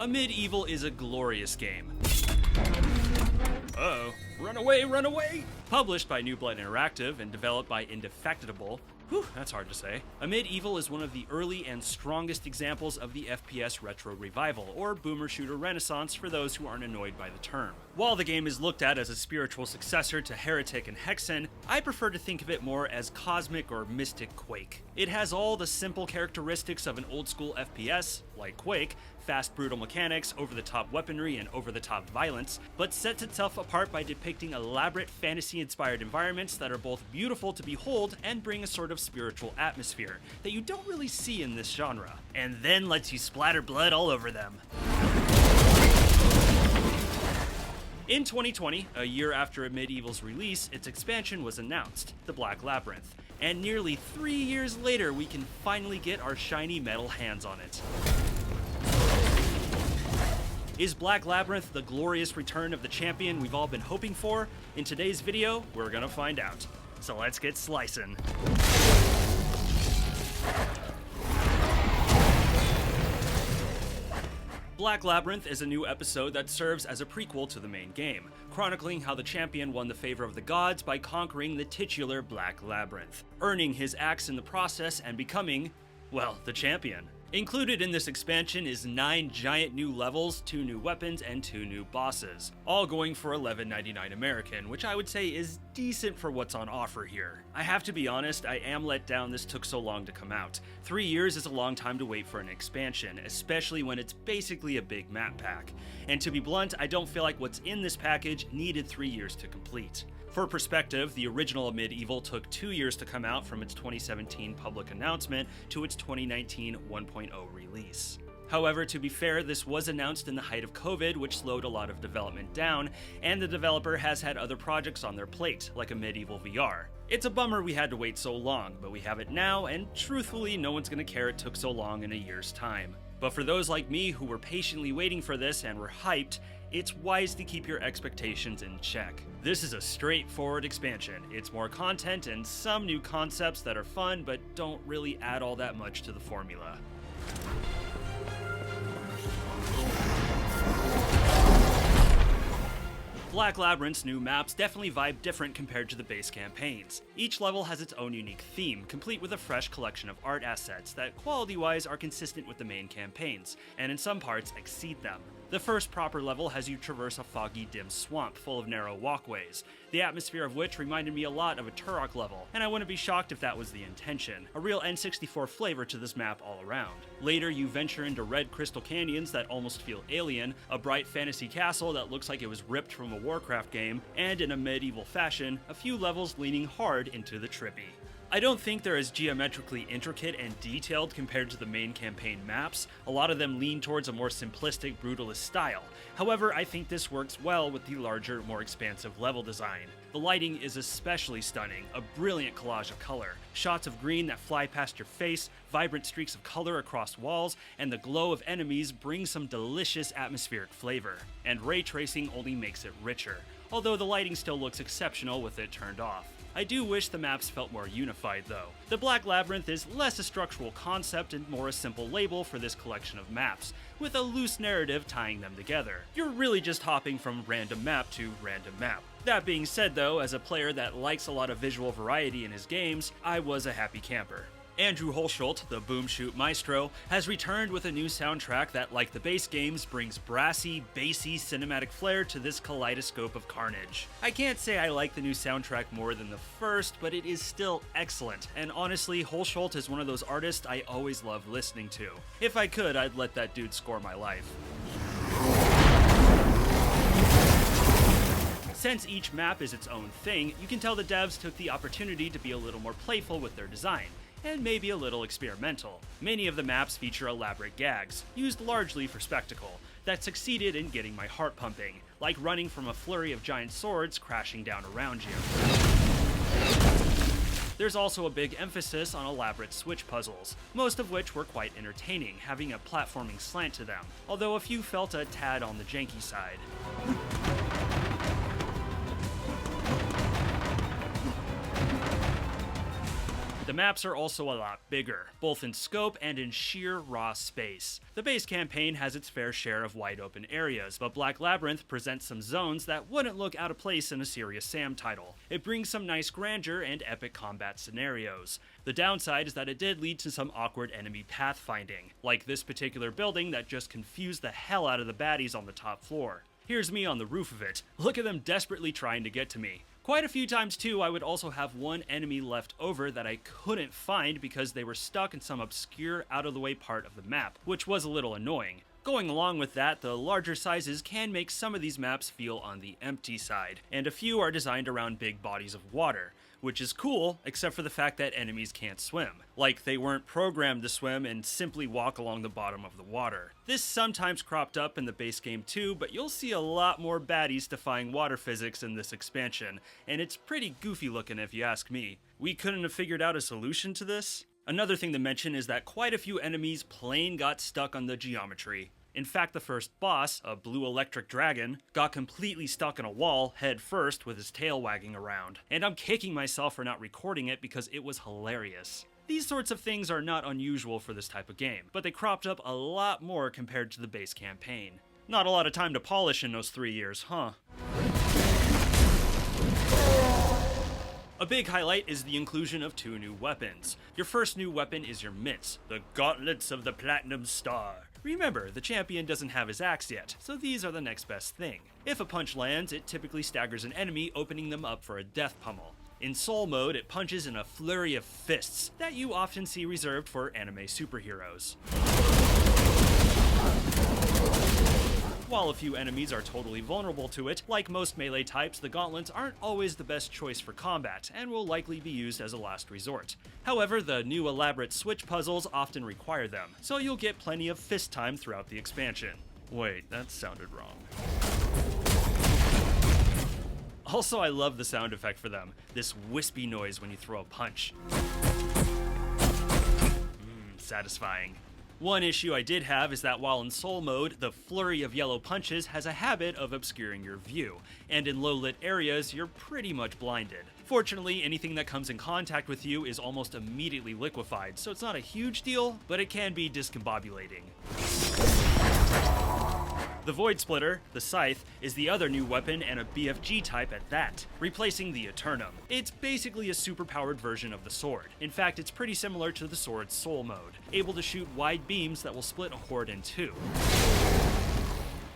Amid Evil is a glorious game. Uh-oh. Run away, run away! Published by New Blood Interactive and developed by Indefatigable. Whew, that's hard to say. Amid Evil is one of the early and strongest examples of the FPS retro revival, or boomer shooter renaissance for those who aren't annoyed by the term. While the game is looked at as a spiritual successor to Heretic and Hexen, I prefer to think of it more as cosmic or mystic Quake. It has all the simple characteristics of an old school FPS, like Quake, fast brutal mechanics, over-the-top weaponry, and over-the-top violence, but sets itself apart by depicting elaborate fantasy-inspired environments that are both beautiful to behold and bring a sort of spiritual atmosphere that you don't really see in this genre, and then lets you splatter blood all over them. In 2020, a year after Amid Evil's release, its expansion was announced, the Black Labyrinth, and nearly 3 years later we can finally get our shiny metal hands on it. Is Black Labyrinth the glorious return of the champion we've all been hoping for? In today's video, we're gonna find out. So let's get slicing. Black Labyrinth is a new episode that serves as a prequel to the main game, chronicling how the champion won the favor of the gods by conquering the titular Black Labyrinth, earning his axe in the process and becoming, well, the champion. Included in this expansion is 9 giant new levels, 2 new weapons, and 2 new bosses, all going for $11.99 American, which I would say is decent for what's on offer here. I have to be honest, I am let down this took so long to come out. 3 years is a long time to wait for an expansion, especially when it's basically a big map pack. And to be blunt, I don't feel like what's in this package needed 3 years to complete. For perspective, the original Amid Evil took 2 years to come out from its 2017 public announcement to its 2019 1.0 release. However, to be fair, this was announced in the height of COVID, which slowed a lot of development down, and the developer has had other projects on their plate, like Amid Evil VR. It's a bummer we had to wait so long, but we have it now, and truthfully, no one's gonna care it took so long in a year's time. But for those like me who were patiently waiting for this and were hyped, it's wise to keep your expectations in check. This is a straightforward expansion. It's more content and some new concepts that are fun but don't really add all that much to the formula. Black Labyrinth's new maps definitely vibe different compared to the base campaigns. Each level has its own unique theme, complete with a fresh collection of art assets that quality-wise are consistent with the main campaigns, and in some parts exceed them. The first proper level has you traverse a foggy, dim swamp full of narrow walkways, the atmosphere of which reminded me a lot of a Turok level, and I wouldn't be shocked if that was the intention. A real N64 flavor to this map all around. Later, you venture into red crystal canyons that almost feel alien, a bright fantasy castle that looks like it was ripped from a Warcraft game, and in a medieval fashion, a few levels leaning hard into the trippy. I don't think they're as geometrically intricate and detailed compared to the main campaign maps. A lot of them lean towards a more simplistic, brutalist style. However, I think this works well with the larger, more expansive level design. The lighting is especially stunning, a brilliant collage of color. Shots of green that fly past your face, vibrant streaks of color across walls, and the glow of enemies bring some delicious atmospheric flavor. And ray tracing only makes it richer, although the lighting still looks exceptional with it turned off. I do wish the maps felt more unified though. The Black Labyrinth is less a structural concept and more a simple label for this collection of maps, with a loose narrative tying them together. You're really just hopping from random map to random map. That being said though, as a player that likes a lot of visual variety in his games, I was a happy camper. Andrew Holschult, the boom shoot maestro, has returned with a new soundtrack that, like the base games, brings brassy, bassy cinematic flair to this kaleidoscope of carnage. I can't say I like the new soundtrack more than the first, but it is still excellent, and honestly, Holschult is one of those artists I always love listening to. If I could, I'd let that dude score my life. Since each map is its own thing, you can tell the devs took the opportunity to be a little more playful with their design, and maybe a little experimental. Many of the maps feature elaborate gags, used largely for spectacle, that succeeded in getting my heart pumping, like running from a flurry of giant swords crashing down around you. There's also a big emphasis on elaborate switch puzzles, most of which were quite entertaining, having a platforming slant to them, although a few felt a tad on the janky side. The maps are also a lot bigger, both in scope and in sheer raw space. The base campaign has its fair share of wide open areas, but Black Labyrinth presents some zones that wouldn't look out of place in a Serious Sam title. It brings some nice grandeur and epic combat scenarios. The downside is that it did lead to some awkward enemy pathfinding, like this particular building that just confused the hell out of the baddies on the top floor. Here's me on the roof of it. Look at them desperately trying to get to me. Quite a few times too, I would also have one enemy left over that I couldn't find because they were stuck in some obscure out-of-the-way part of the map, which was a little annoying. Going along with that, the larger sizes can make some of these maps feel on the empty side, and a few are designed around big bodies of water, which is cool, except for the fact that enemies can't swim. Like they weren't programmed to swim and simply walk along the bottom of the water. This sometimes cropped up in the base game too, but you'll see a lot more baddies defying water physics in this expansion, and it's pretty goofy looking if you ask me. We couldn't have figured out a solution to this? Another thing to mention is that quite a few enemies plain got stuck on the geometry. In fact, the first boss, a blue electric dragon, got completely stuck in a wall head first with his tail wagging around. And I'm kicking myself for not recording it because it was hilarious. These sorts of things are not unusual for this type of game, but they cropped up a lot more compared to the base campaign. Not a lot of time to polish in those 3 years, huh? A big highlight is the inclusion of 2 new weapons. Your first new weapon is your mitts, the Gauntlets of the Platinum Star. Remember, the champion doesn't have his axe yet, so these are the next best thing. If a punch lands, it typically staggers an enemy, opening them up for a death pummel. In Soul mode, it punches in a flurry of fists that you often see reserved for anime superheroes. While a few enemies are totally vulnerable to it, like most melee types, the gauntlets aren't always the best choice for combat, and will likely be used as a last resort. However, the new elaborate switch puzzles often require them, so you'll get plenty of fist time throughout the expansion. Wait, that sounded wrong. Also, I love the sound effect for them, this wispy noise when you throw a punch. Satisfying. One issue I did have is that while in Soul mode, the flurry of yellow punches has a habit of obscuring your view, and in low-lit areas, you're pretty much blinded. Fortunately, anything that comes in contact with you is almost immediately liquefied, so it's not a huge deal, but it can be discombobulating. The Void Splitter, the Scythe, is the other new weapon and a BFG type at that, replacing the Eternum. It's basically a superpowered version of the sword. In fact, it's pretty similar to the sword's Soul mode, able to shoot wide beams that will split a horde in 2.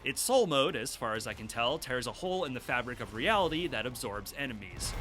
Its Soul mode, as far as I can tell, tears a hole in the fabric of reality that absorbs enemies.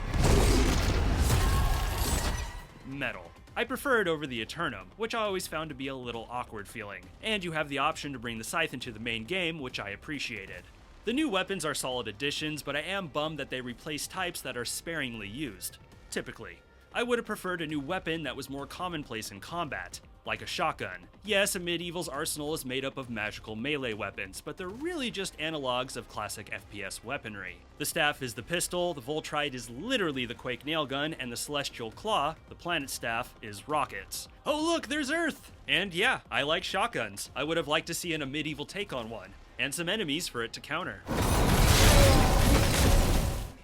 Metal. I prefer it over the Eternum, which I always found to be a little awkward feeling, and you have the option to bring the Scythe into the main game, which I appreciated. The new weapons are solid additions, but I am bummed that they replace types that are sparingly used. Typically. I would have preferred a new weapon that was more commonplace in combat, like a shotgun. Yes, Amid Evil's arsenal is made up of magical melee weapons, but they're really just analogs of classic FPS weaponry. The staff is the pistol, the Voltrite is literally the Quake nailgun, and the Celestial Claw, the planet staff, is rockets. Oh look, there's Earth! And yeah, I like shotguns. I would have liked to see an Amid Evil take on one, and some enemies for it to counter.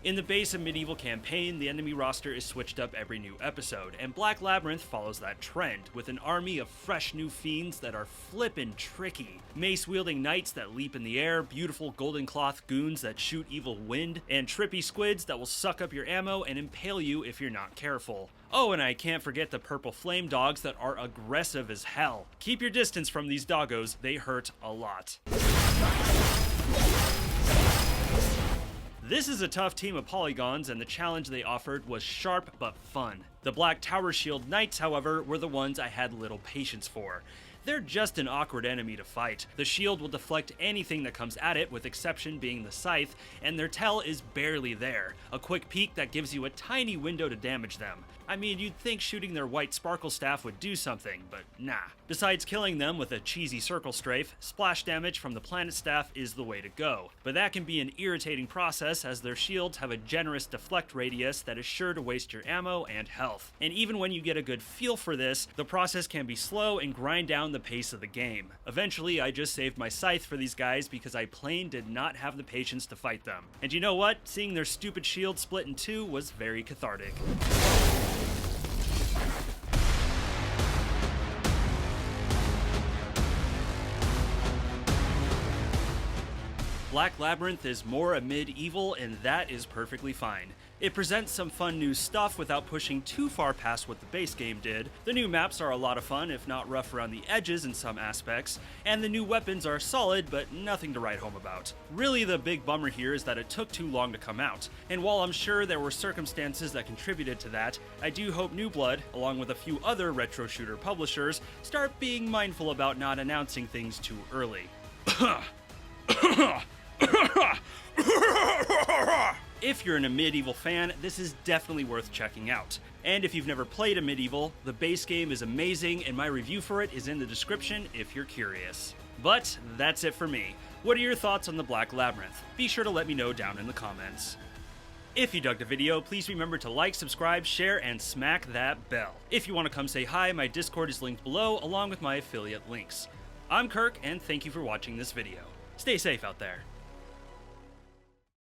In the base Amid Evil campaign, the enemy roster is switched up every new episode, and Black Labyrinth follows that trend, with an army of fresh new fiends that are flippin' tricky. Mace-wielding knights that leap in the air, beautiful golden cloth goons that shoot evil wind, and trippy squids that will suck up your ammo and impale you if you're not careful. Oh, and I can't forget the purple flame dogs that are aggressive as hell. Keep your distance from these doggos, they hurt a lot. This is a tough team of polygons, and the challenge they offered was sharp but fun. The Black Tower Shield Knights, however, were the ones I had little patience for. They're just an awkward enemy to fight. The shield will deflect anything that comes at it, with exception being the Scythe, and their tail is barely there, a quick peek that gives you a tiny window to damage them. I mean, you'd think shooting their white sparkle staff would do something, but nah. Besides killing them with a cheesy circle strafe, splash damage from the planet staff is the way to go. But that can be an irritating process, as their shields have a generous deflect radius that is sure to waste your ammo and health. And even when you get a good feel for this, the process can be slow and grind down the pace of the game. Eventually, I just saved my Scythe for these guys because I plain did not have the patience to fight them. And you know what? Seeing their stupid shield split in 2 was very cathartic. Black Labyrinth is more Amid Evil, and that is perfectly fine. It presents some fun new stuff without pushing too far past what the base game did. The new maps are a lot of fun, if not rough around the edges in some aspects, and the new weapons are solid, but nothing to write home about. Really, the big bummer here is that it took too long to come out, and while I'm sure there were circumstances that contributed to that, I do hope New Blood, along with a few other retro shooter publishers, start being mindful about not announcing things too early. If you're an Amid Evil fan, this is definitely worth checking out. And if you've never played Amid Evil, the base game is amazing and my review for it is in the description if you're curious. But that's it for me. What are your thoughts on the Black Labyrinth? Be sure to let me know down in the comments. If you dug the video, please remember to like, subscribe, share, and smack that bell. If you want to come say hi, my Discord is linked below along with my affiliate links. I'm Kirk, and thank you for watching this video. Stay safe out there.